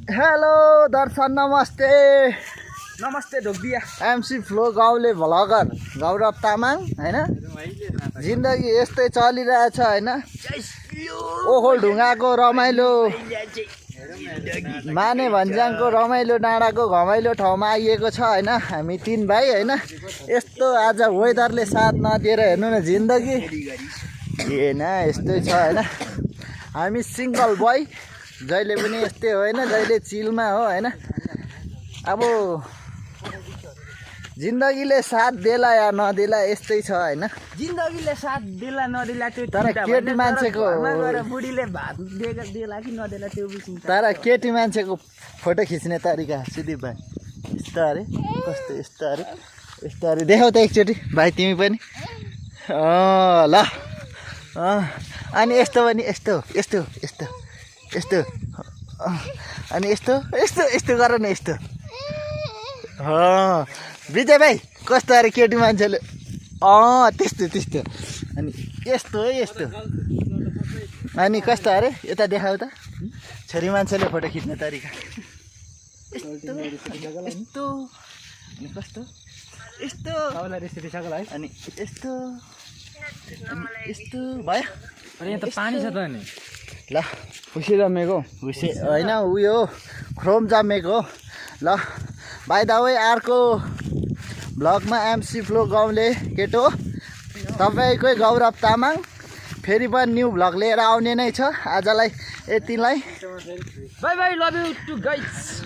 hello दर्शन नमस्ते नमस्ते ढोकदिया MC flow गाउँले भ्लगर गौरव तामाङ हैन जिन्दगी यस्तै चलिरहेछ हैन ओखोल ढुङ्गाको रमाइलो माने भन्ज्याङको रमाइलो डाँडाको घमाइलो ठाउँमा आइएको छ हैन हामी तीन भाइ हैन यस्तो आज वेदरले साथ नदिएर हेर्नु न जिन्दगी हैन यस्तै छ हैन हामी सिंगल बोय जहिले पनि यस्तै हो हैन जहिले चिलमा हो हैन अब जिन्दगीले साथ देला या नदेला यस्तै छ हैन जिन्दगीले साथ देला नदेला त्यो तर केटी मान्छेको बुढीले भात देला कि नदेला त्यो बुझ्नु तर केटी मान्छेको फोटो खिच्ने तरिका सुदीप भाइ यस्तो अरे कस्तो यस्तो अरे देखाउ त एकचोटि भाइ तिमी पनि ल अनि यस्तो पनि यस्तो अनि यस्तो गर न यस्तो विजय भाइ कस्तो अरे केटी मान्छेले त्यस्तो अनि यस्तो अनि कस्तो अरे यता देखाऊ त छोरी मान्छेले फोटो खिच्ने तरिका यस्तो अनि कस्तो यस्तो अनि यस्तो भयो अरे यहाँ त पानी छ त नि ल खुसी जमेको खुसी होइन उयो क्रोम जमेको ल बाइ द वे अर्को ब्लगमा एमसी फ्लो गाउँले केटो तपाईँकै गौरव तामाङ फेरि पनि न्यू ब्लग लिएर आउने नै छ आजलाई यतिलाई bye bye love you too guys